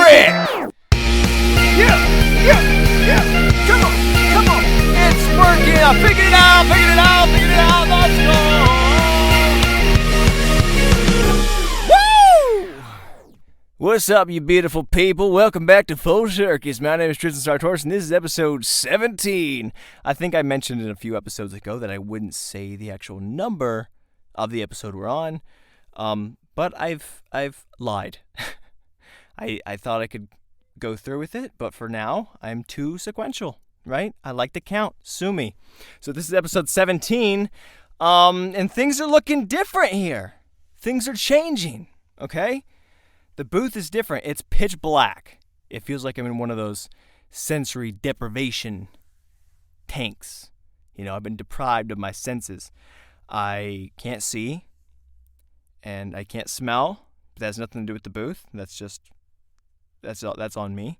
prick! Yeah. Come on. It's working. I figured it out. Let's go. Woo! What's up, you beautiful people? Welcome back to Full Circus. My name is Tristan Sartoris, and this is episode 17. I think I mentioned in a few episodes ago that I wouldn't say the actual number of the episode we're on, but I've lied. I thought I could go through with it, but for now, I'm too sequential, right? I like to count. Sue me. So this is episode 17, and things are looking different here. Things are changing, okay? The booth is different. It's pitch black. It feels like I'm in one of those sensory deprivation tanks. You know, I've been deprived of my senses. I can't see, and I can't smell. That has nothing to do with the booth. That's on me.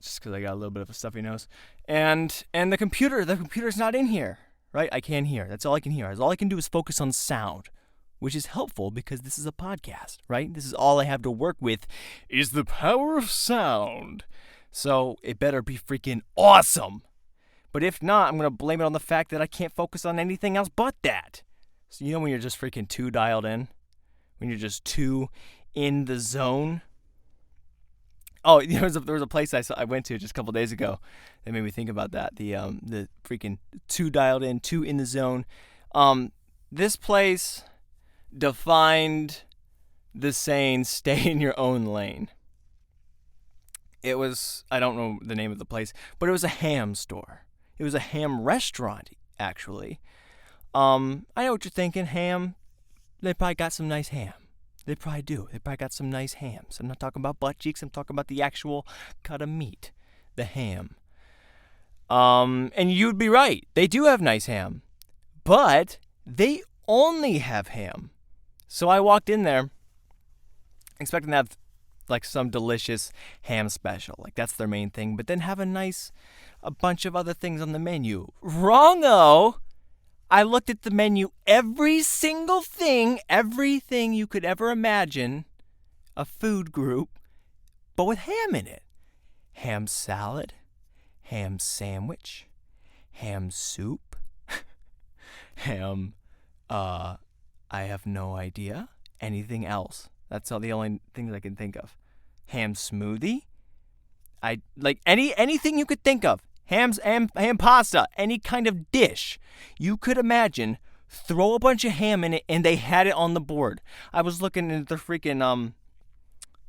Just because I got a little bit of a stuffy nose. And the computer's not in here, right? I can't hear. That's all I can hear. All I can do is focus on sound, which is helpful because this is a podcast, right? This is all I have to work with is the power of sound. So it better be freaking awesome. But if not, I'm going to blame it on the fact that I can't focus on anything else but that. So you know when you're just freaking too dialed in? When you're just too in the zone? Oh, there was a place I went to just a couple days ago that made me think about that. The freaking too dialed in, too in the zone. This place defined the saying, stay in your own lane. It was, I don't know the name of the place, but it was a ham store. It was a ham restaurant, actually. I know what you're thinking. Ham, they probably got some nice ham. They probably do. They probably got some nice hams. I'm not talking about butt cheeks. I'm talking about the actual cut of meat, the ham. And you'd be right. They do have nice ham. But they only have ham. So I walked in there expecting to have like some delicious ham special. Like that's their main thing. But then have a bunch of other things on the menu. Wrong-o! I looked at the menu, every single thing, everything you could ever imagine, a food group, but with ham in it. Ham salad, ham sandwich, ham soup, ham, I have no idea, anything else. That's all the only things I can think of. Ham smoothie, anything you could think of. Ham pasta, any kind of dish you could imagine, throw a bunch of ham in it, and they had it on the board. I was looking at their freaking,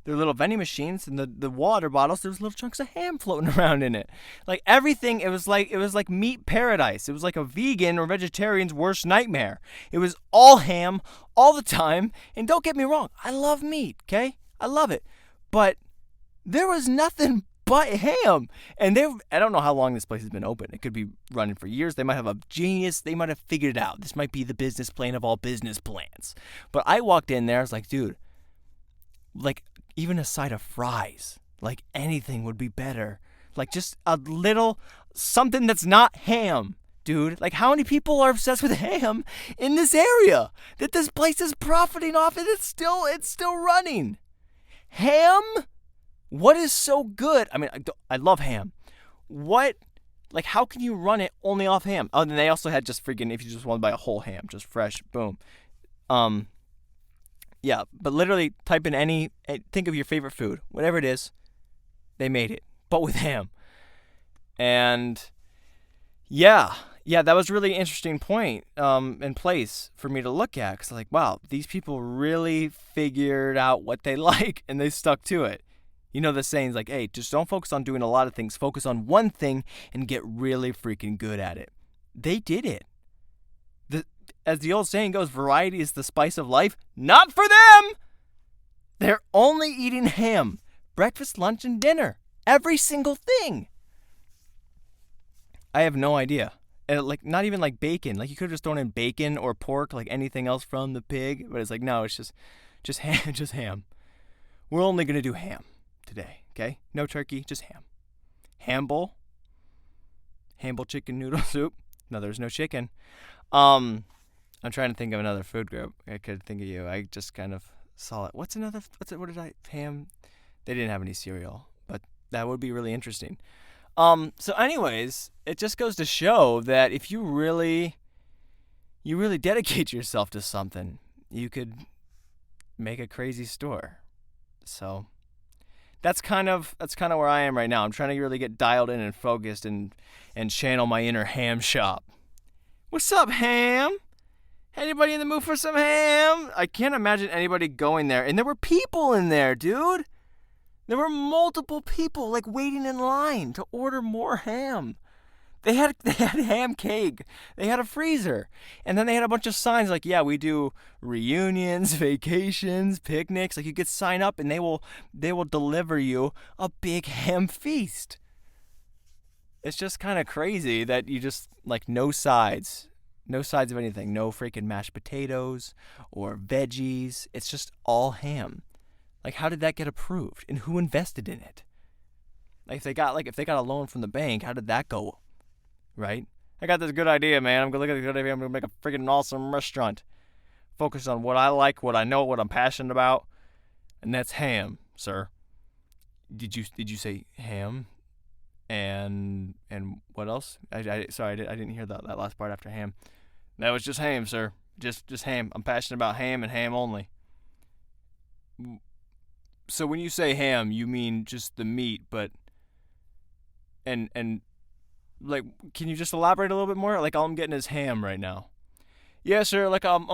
their little vending machines and the water bottles. There was little chunks of ham floating around in it. Like everything, it was like meat paradise. It was like a vegan or vegetarian's worst nightmare. It was all ham all the time. And don't get me wrong, I love meat, okay? I love it. But there was nothing but ham. And I don't know how long this place has been open. It could be running for years. They might have a genius. They might have figured it out. This might be the business plan of all business plans. But I walked in there. I was like, dude, like even a side of fries, like anything would be better. Like just a little something that's not ham, dude. Like how many people are obsessed with ham in this area that this place is profiting off and it's still running? Ham? What is so good? I mean, I love ham. How can you run it only off ham? Oh, and they also had just freaking, if you just want to buy a whole ham, just fresh, boom. Yeah, but literally type in think of your favorite food, whatever it is, they made it, but with ham. And yeah, that was a really interesting point and place for me to look at, because like, wow, these people really figured out what they like, and they stuck to it. You know, the saying's like, hey, just don't focus on doing a lot of things. Focus on one thing and get really freaking good at it. They did it. As the old saying goes, variety is the spice of life. Not for them! They're only eating ham. Breakfast, lunch, and dinner. Every single thing. I have no idea. Like, not even like bacon. Like, you could have just thrown in bacon or pork, like anything else from the pig. But it's like, no, it's just ham. Just ham. We're only going to do ham today, okay? No turkey, just ham. Ham bowl chicken noodle soup. No, there's no chicken. I'm trying to think of another food group. I could think of you. I just kind of solid. What did I, ham? They didn't have any cereal, but that would be really interesting. So anyways, it just goes to show that if you really dedicate yourself to something, you could make a crazy store. So that's kind of where I am right now. I'm trying to really get dialed in and focused and channel my inner ham shop. What's up, ham? Anybody in the mood for some ham? I can't imagine anybody going there. And there were people in there, dude. There were multiple people like waiting in line to order more ham. They had ham cake. They had a freezer. And then they had a bunch of signs like, yeah, we do reunions, vacations, picnics. Like you could sign up and they will deliver you a big ham feast. It's just kind of crazy that you just like no sides of anything. No freaking mashed potatoes or veggies. It's just all ham. Like how did that get approved? And who invested in it? Like if they got a loan from the bank, how did that go? Right? I got this good idea, man. I'm gonna look at this good idea. I'm gonna make a freaking awesome restaurant. Focus on what I like, what I know, what I'm passionate about, and that's ham, sir. Did you say ham? And what else? Sorry, I didn't hear that last part after ham. That was just ham, sir. Just ham. I'm passionate about ham and ham only. So when you say ham, you mean just the meat, but and like, can you just elaborate a little bit more? Like all I'm getting is ham right now. Yeah, sir. Like I'm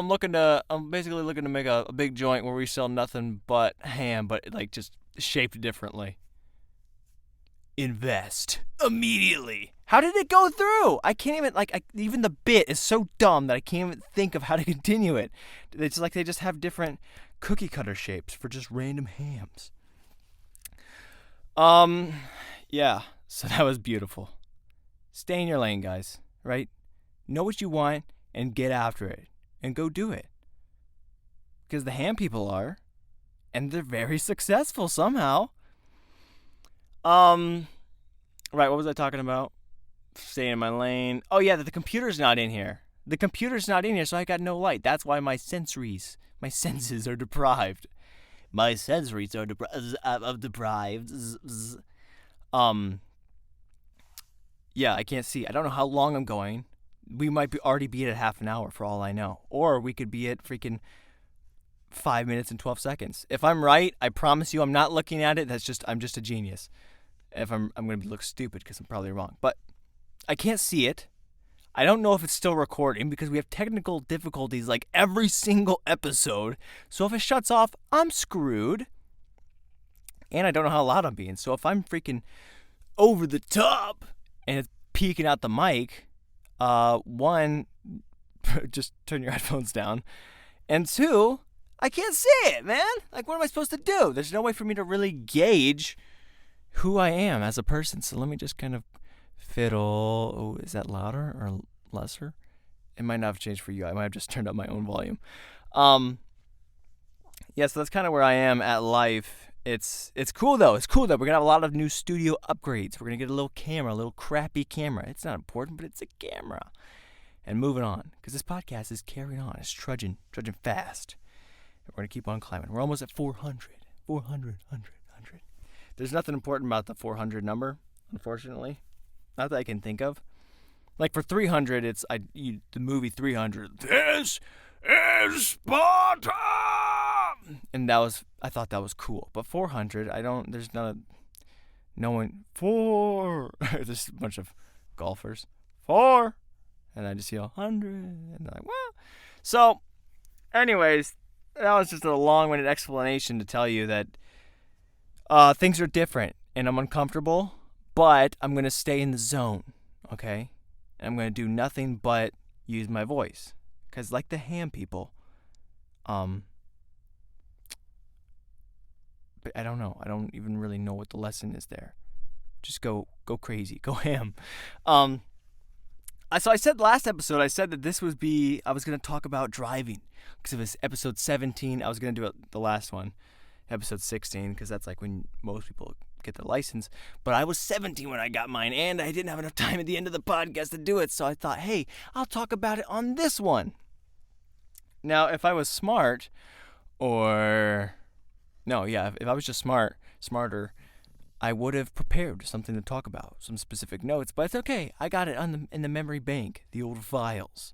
basically looking to make a big joint where we sell nothing but ham, but like just shaped differently. Invest immediately. How did it go through? I can't even even the bit is so dumb that I can't even think of how to continue it. It's like they just have different cookie cutter shapes for just random hams. Yeah. So that was beautiful. Stay in your lane, guys, right? Know what you want and get after it and go do it. Because the ham people are, and they're very successful somehow. Right, what was I talking about? Staying in my lane. Oh yeah, the computer's not in here. The computer's not in here, so I got no light. That's why my senses are deprived. My sensories are deprived. Yeah, I can't see. I don't know how long I'm going. We might already be at half an hour for all I know. Or we could be at freaking 5 minutes and 12 seconds. If I'm right, I promise you I'm not looking at it. I'm just a genius. If I'm going to look stupid because I'm probably wrong. But I can't see it. I don't know if it's still recording because we have technical difficulties like every single episode. So if it shuts off, I'm screwed. And I don't know how loud I'm being. So if I'm freaking over the top and it's peeking out the mic, one, just turn your headphones down. And two, I can't see it, man. Like, what am I supposed to do? There's no way for me to really gauge who I am as a person. So let me just kind of fiddle. Oh, is that louder or lesser? It might not have changed for you. I might have just turned up my own volume. Yeah, so that's kind of where I am at life. It's cool though. It's cool though. We're gonna have a lot of new studio upgrades. We're gonna get a little camera, a little crappy camera. It's not important, but it's a camera. And moving on, because this podcast is carrying on. It's trudging fast. And we're gonna keep on climbing. We're almost at 400. 400. There's nothing important about the 400 number, unfortunately. Not that I can think of. Like for 300, it's the movie 300. This is Sparta. And I thought that was cool. But 400, there's no one, 4. There's a bunch of golfers. 4. And I just yell 100. And they're like, well. So, anyways, that was just a long-winded explanation to tell you that things are different. And I'm uncomfortable. But I'm going to stay in the zone. Okay? And I'm going to do nothing but use my voice. Because like the ham people, but I don't know. I don't even really know what the lesson is there. Just go crazy. Go ham. So I said last episode, that this would be, I was going to talk about driving. Because it was episode 17. I was going to do it the last one, episode 16, because that's like when most people get their license. But I was 17 when I got mine, and I didn't have enough time at the end of the podcast to do it. So I thought, hey, I'll talk about it on this one. Now, if I was smart, Or no, yeah, if I was just smarter, I would have prepared something to talk about, some specific notes, but it's okay. I got it in the memory bank, the old files.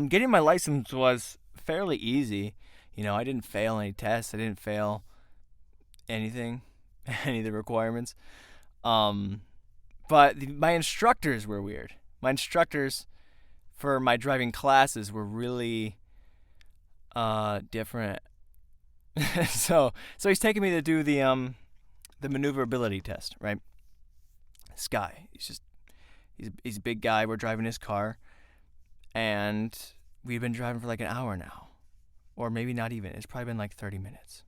Getting my license was fairly easy. I didn't fail any tests. I didn't fail anything, any of the requirements. But my instructors were weird. My instructors for my driving classes were really different. so he's taking me to do the maneuverability test, right? This guy, he's a big guy. We're driving his car, and we've been driving for like an hour now, or maybe not even. It's probably been like 30 minutes.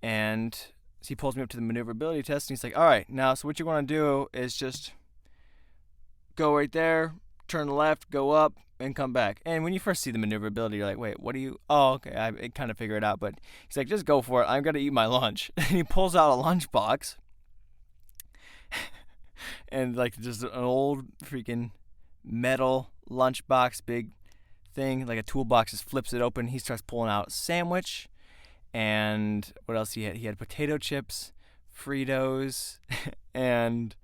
And so he pulls me up to the maneuverability test, and he's like, all right, now, so what you want to do is just go right there, turn left, go up, and come back. And when you first see the maneuverability, you're like, wait, what do you... Oh, okay, I kind of figure it out. But he's like, just go for it. I'm going to eat my lunch. And he pulls out a lunchbox. And like just an old freaking metal lunchbox, big thing, like a toolbox, just flips it open. He starts pulling out a sandwich. And what else he had? He had potato chips, Fritos, and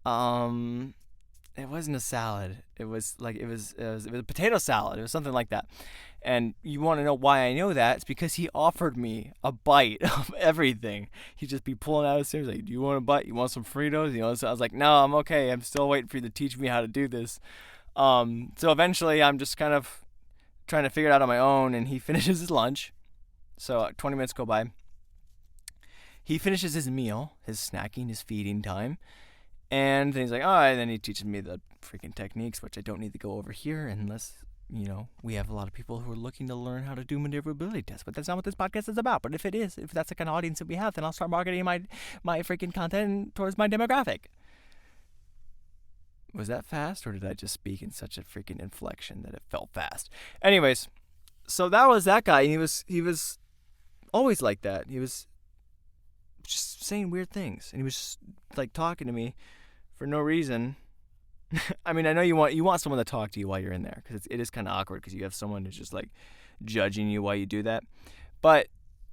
it wasn't a salad. It was a potato salad. It was something like that. And you want to know why I know that? It's because he offered me a bite of everything. He'd just be pulling out his sandwich like, do you want a bite? You want some Fritos? So I was like, no, I'm okay. I'm still waiting for you to teach me how to do this. So eventually I'm just kind of trying to figure it out on my own, and he finishes his lunch. So 20 minutes go by. He finishes his meal, his snacking, his feeding time. And then he's like, all right, and then he teaches me the freaking techniques, which I don't need to go over here unless, we have a lot of people who are looking to learn how to do maneuverability tests. But that's not what this podcast is about. But if it is, if that's the kind of audience that we have, then I'll start marketing my freaking content towards my demographic. Was that fast, or did I just speak in such a freaking inflection that it felt fast? Anyways, so that was that guy. And he was always like that. He was just saying weird things, and he was just like talking to me for no reason. I mean, I know you want someone to talk to you while you're in there, because it is kind of awkward because you have someone who's just like judging you while you do that. But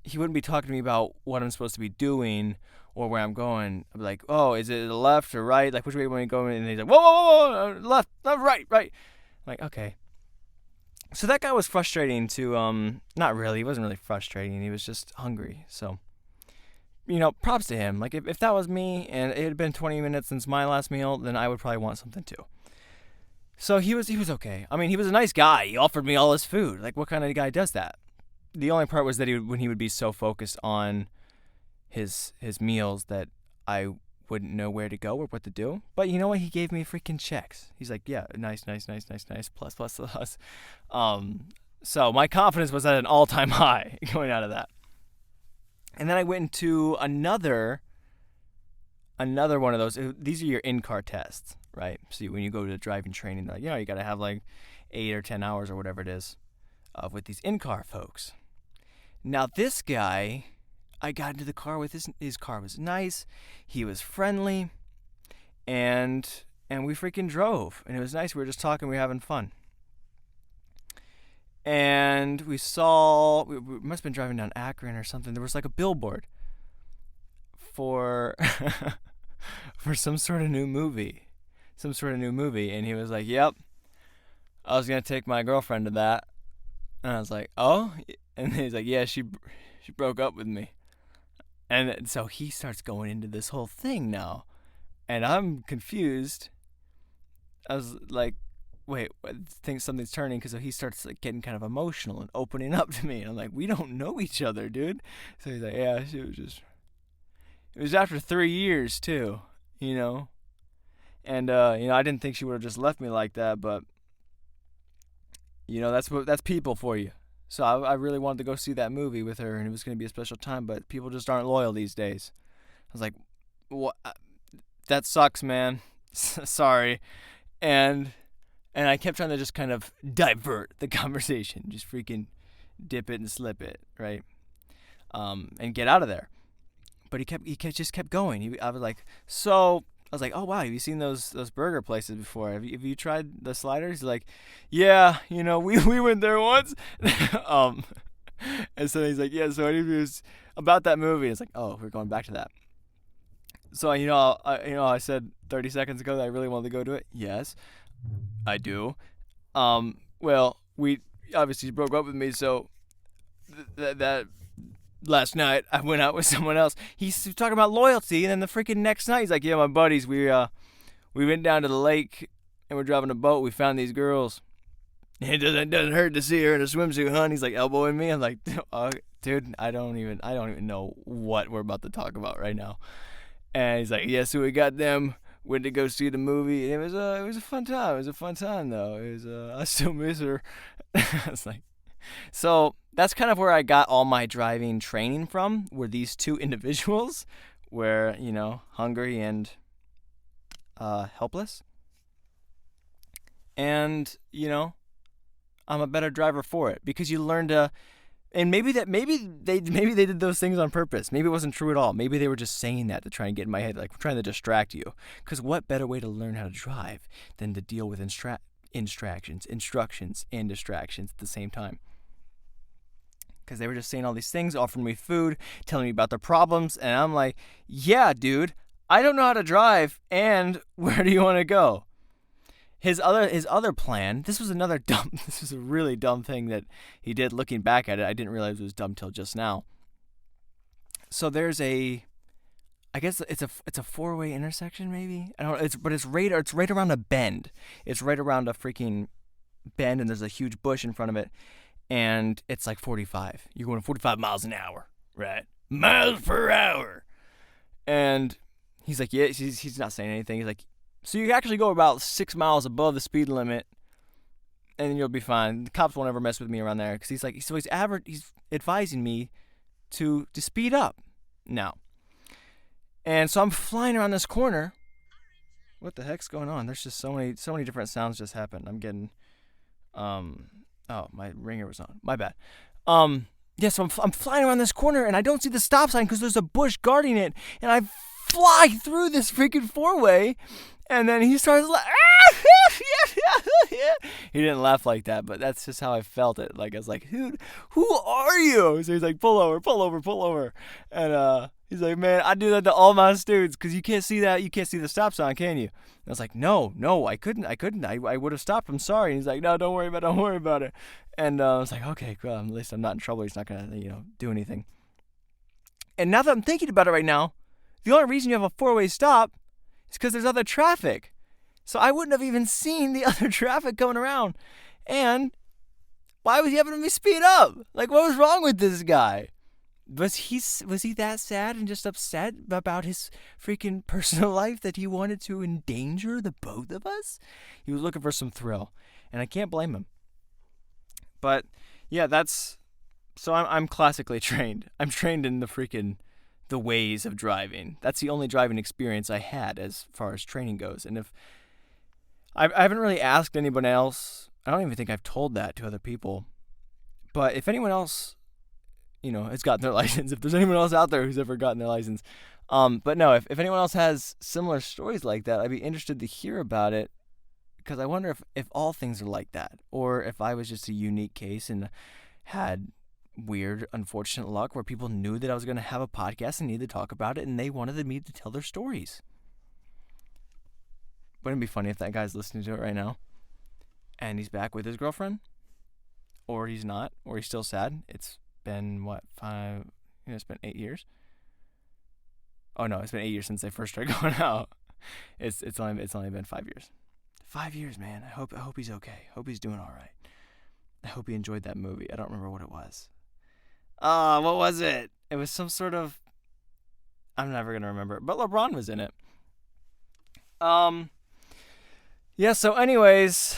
he wouldn't be talking to me about what I'm supposed to be doing or where I'm going. I'd be like, oh, is it left or right? Like, which way are you going? And he's like, whoa, left, right. I'm like, okay. So that guy was frustrating to, not really, he wasn't really frustrating, he was just hungry. So, props to him. Like, if that was me and it had been 20 minutes since my last meal, then I would probably want something too. So he was okay. I mean, he was a nice guy. He offered me all his food. Like, what kind of guy does that? The only part was that when he would be so focused on his meals that I wouldn't know where to go or what to do. But you know what? He gave me freaking checks. He's like, yeah, nice, plus. So my confidence was at an all-time high going out of that. And then I went into another one of those. These are your in-car tests, right? So when you go to driving training, like, you got to have like 8 or 10 hours or whatever it is with these in-car folks. Now this guy, I got into the car with his car was nice. He was friendly, and we freaking drove, and it was nice. We were just talking. We were having fun. And we must have been driving down Akron or something. There was like a billboard for some sort of new movie. And he was like, yep, I was going to take my girlfriend to that. And I was like, oh? And he's like, yeah, she broke up with me. And so he starts going into this whole thing now. And I'm confused. I was like, wait, I think something's turning, because he starts like getting kind of emotional and opening up to me. And I'm like, we don't know each other, dude. So he's like, yeah, it was after 3 years too, And, I didn't think she would have just left me like that, but, that's people for you. So I really wanted to go see that movie with her, and it was going to be a special time, but people just aren't loyal these days. I was like, what? That sucks, man. Sorry. And I kept trying to just kind of divert the conversation, just freaking dip it and slip it, right? And get out of there. But he just kept going. I was like, so I was like, oh wow, have you seen those burger places before? Have you tried the sliders? He's like, yeah, we went there once. um, and so he's like, yeah. So anyways, about that movie, it's like, oh, we're going back to that. So I said 30 seconds ago that I really wanted to go to it. Yes, I do. Well, we obviously broke up with me, so that last night I went out with someone else. He's talking about loyalty, and then the freaking next night he's like, yeah, my buddies, we went down to the lake and we're driving a boat. We found these girls. It doesn't hurt to see her in a swimsuit, hun. He's like elbowing me. I'm like, dude, I don't even know what we're about to talk about right now. And he's like, yeah, so we got them. Went to go see the movie. And it was a fun time. It was a fun time though. I still miss her. I was like, so that's kind of where I got all my driving training from. Were these two individuals, where hungry and helpless, and I'm a better driver for it because you learn to. And maybe they did those things on purpose. Maybe it wasn't true at all. Maybe they were just saying that to try and get in my head, like trying to distract you. Because what better way to learn how to drive than to deal with instructions, and distractions at the same time? Because they were just saying all these things, offering me food, telling me about their problems, and I'm like, yeah, dude, I don't know how to drive, and where do you want to go? His other plan, this was a really dumb thing that he did. Looking back at it, I didn't realize it was dumb till just now. So there's I guess it's a four-way intersection, maybe. I don't know. It's right around a bend. It's right around a freaking bend, and there's a huge bush in front of it, and it's like 45. You're going 45 miles an hour, right? Miles per hour. And he's like, yeah. He's not saying anything. He's like, so you actually go about 6 miles above the speed limit, and you'll be fine. The cops won't ever mess with me around there because he's advising me to speed up now. And so I'm flying around this corner. What the heck's going on? There's just so many different sounds just happened. I'm getting, my ringer was on. My bad. Yeah, so I'm flying around this corner, and I don't see the stop sign because there's a bush guarding it, and I fly through this freaking four-way. And then he starts laughing. He didn't laugh like that, but that's just how I felt it. Like, I was like, dude, who are you? So he's like, pull over. And he's like, man, I do that to all my students because you can't see that. You can't see the stop sign, can you? And I was like, no, I couldn't. I would have stopped. I'm sorry. And he's like, no, don't worry about it. And I was like, okay, cool. At least I'm not in trouble. He's not going to, do anything. And now that I'm thinking about it right now, the only reason you have a four-way stop is because there's other traffic. So I wouldn't have even seen the other traffic coming around. And why was he having me speed up? Like, what was wrong with this guy? Was he that sad and just upset about his freaking personal life that he wanted to endanger the both of us? He was looking for some thrill, and I can't blame him. But yeah, so I'm classically trained. I'm trained in the ways of driving. That's the only driving experience I had as far as training goes. And if I haven't really asked anyone else, I don't even think I've told that to other people. But if anyone else, has gotten their license, if there's anyone else out there who's ever gotten their license, but no, if anyone else has similar stories like that, I'd be interested to hear about it, because I wonder if all things are like that, or if I was just a unique case and had weird, unfortunate luck where people knew that I was going to have a podcast and needed to talk about it, and they wanted me to tell their stories. Wouldn't it be funny if that guy's listening to it right now and he's back with his girlfriend, or he's not, or he's still sad? It's been it's been 8 years. Oh no, it's been 8 years since they first started going out. It's only been 5 years. 5 years, man. I hope he's okay. Hope he's doing all right. I hope he enjoyed that movie. I don't remember what it was. What was it? It was some sort of, I'm never going to remember, but LeBron was in it. Yeah, so anyways,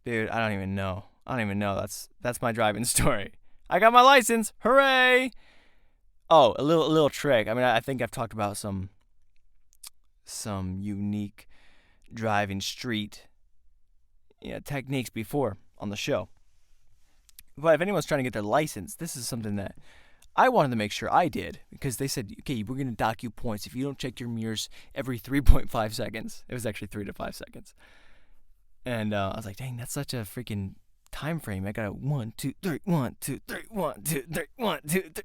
dude, I don't even know. That's my driving story. I got my license. Hooray! Oh, a little trick. I mean, I think I've talked about some unique driving street techniques before on the show. But if anyone's trying to get their license, this is something that I wanted to make sure I did because they said, okay, we're going to dock you points if you don't check your mirrors every 3.5 seconds. It was actually 3 to 5 seconds. And I was like, dang, that's such a freaking time frame. I got a 1, 2, 3, 1, 2, 3, 1, 2, 3, 1, 2, 3.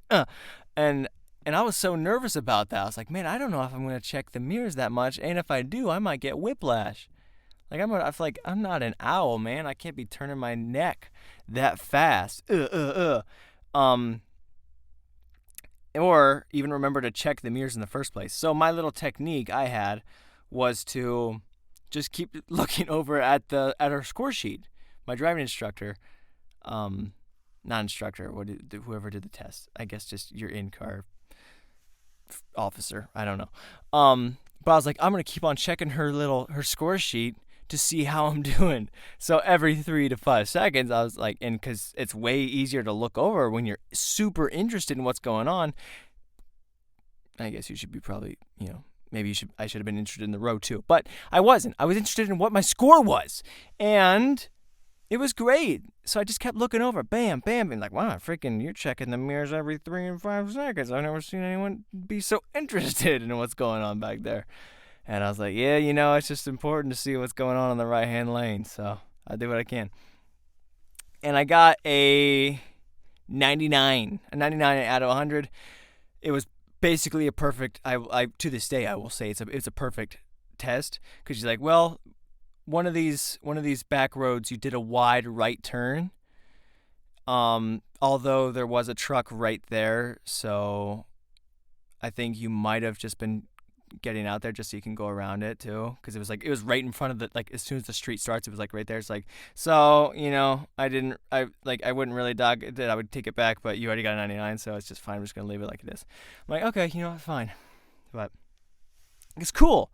And I was so nervous about that. I was like, man, I don't know if I'm going to check the mirrors that much. And if I do, I might get whiplash. Like, I feel like I'm not an owl, man. I can't be turning my neck that fast. Or even remember to check the mirrors in the first place. So my little technique I had was to just keep looking over at our score sheet. My driving instructor, not instructor, whoever did the test. I guess just your in-car officer. I don't know. But I was like, I'm gonna keep on checking her score sheet to see how I'm doing. So every 3 to 5 seconds, I was like, and because it's way easier to look over when you're super interested in what's going on. I guess you should be probably, maybe I should have been interested in the row too, but I wasn't. I was interested in what my score was, and it was great. So I just kept looking over, bam, bam, and like, wow, freaking, you're checking the mirrors every 3 and 5 seconds. I've never seen anyone be so interested in what's going on back there. And I was like, yeah, it's just important to see what's going on in the right-hand lane. So I do what I can. And I got a 99 out of 100. It was basically a perfect, I to this day, I will say it's a perfect test. Because you're like, well, one of these back roads, you did a wide right turn. Although there was a truck right there. So I think you might have just been getting out there just so you can go around it too, because it was right in front of the, like, as soon as the street starts, it was like right there. It's like, so I wouldn't really dog it. I would take it back, but you already got a 99, so it's just fine. I'm just gonna leave it like it is. I'm like, okay, fine. But it's cool.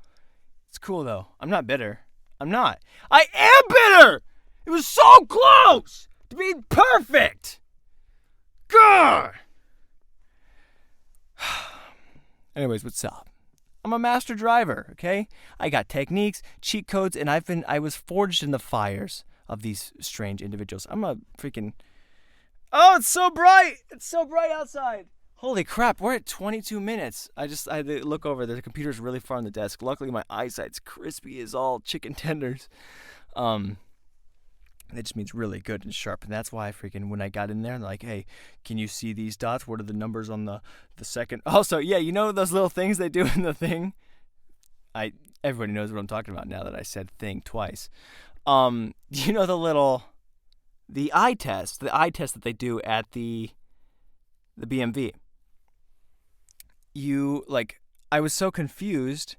It's cool though. I'm not bitter. I'm not. I am bitter. It was so close to being perfect. God. Anyways, what's up? I'm a master driver, okay? I got techniques, cheat codes, and I was forged in the fires of these strange individuals. I'm a freaking... Oh, it's so bright! It's so bright outside! Holy crap, we're at 22 minutes. I had to look over. The computer's really far on the desk. Luckily, my eyesight's crispy as all chicken tenders. It just means really good and sharp. And that's why when I got in there, they're like, hey, can you see these dots? What are the numbers on the second? Also, yeah, those little things they do in the thing? Everybody knows what I'm talking about now that I said thing twice. The eye test that they do at the BMV. I was so confused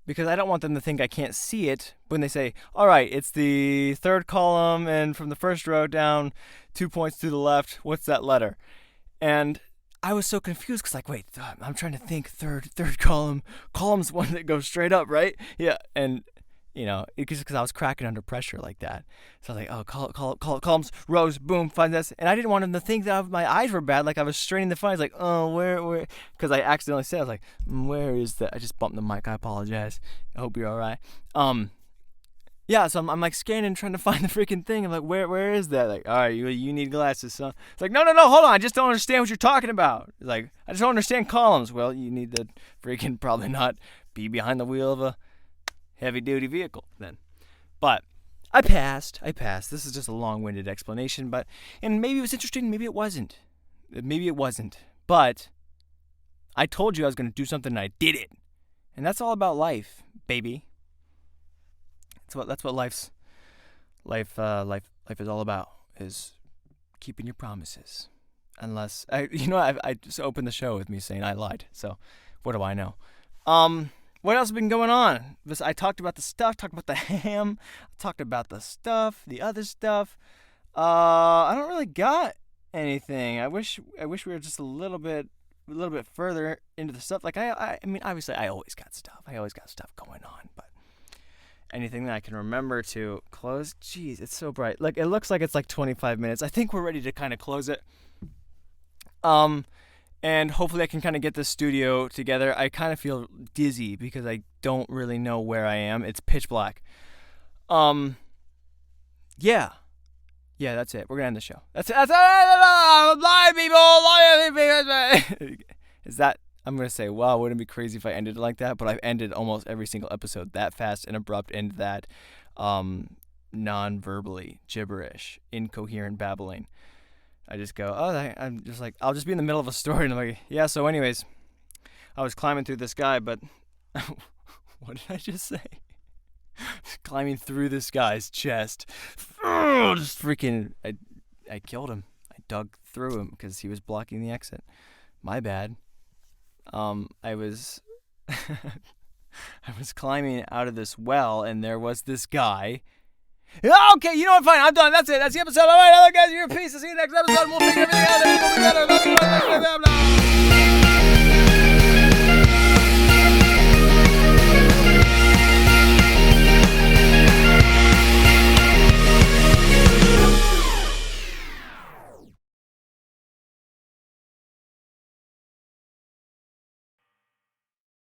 because I don't want them to think I can't see it when they say, all right, it's the third column, and from the first row down 2 points to the left, what's that letter? And I was so confused because, wait, I'm trying to think third column. Column's one that goes straight up, right? Yeah, and, because I was cracking under pressure like that. So I was like, columns, rows, boom, find this. And I didn't want them to think that my eyes were bad, like I was straining the fines, like, oh, where? Because I accidentally said, I was like, where is that? I just bumped the mic, I apologize. I hope you're all right. Yeah, so I'm like scanning, trying to find the freaking thing. I'm like, where is that? Like, all right, you need glasses, son. It's like, no, hold on. I just don't understand what you're talking about. It's like, I just don't understand columns. Well, you need to freaking probably not be behind the wheel of a heavy-duty vehicle then. But I passed. This is just a long-winded explanation, and maybe it was interesting, maybe it wasn't. But I told you I was going to do something, and I did it. And that's all about life, baby. That's what life is all about, is keeping your promises. Unless I just opened the show with me saying I lied. So what do I know? What else has been going on? I talked about the stuff, talked about the ham, talked about the other stuff. I don't really got anything. I wish we were just a little bit further into the stuff. Like I mean, obviously I always got stuff. I always got stuff going on, but anything that I can remember to close. Jeez, it's so bright. Like, it looks like it's like 25 minutes. I think we're ready to kind of close it. And hopefully I can kind of get the studio together. I kind of feel dizzy because I don't really know where I am. It's pitch black. Yeah. Yeah, that's it. We're going to end the show. That's it. Bye, people. Is that? I'm gonna say, wow, wouldn't it be crazy if I ended it like that? But I've ended almost every single episode that fast and abrupt and that non-verbally gibberish, incoherent babbling. I just go, I'm just like, I'll just be in the middle of a story and I'm like, yeah. So, anyways, I was climbing through this guy, but what did I just say? Climbing through this guy's chest. Just freaking, I killed him. I dug through him because he was blocking the exit. My bad. I was climbing out of this well, and there was this guy. Okay, you know what? Fine, I'm done. That's it. That's the episode. All right, other guys, you're a piece. I'll see you next episode. We'll figure everything out.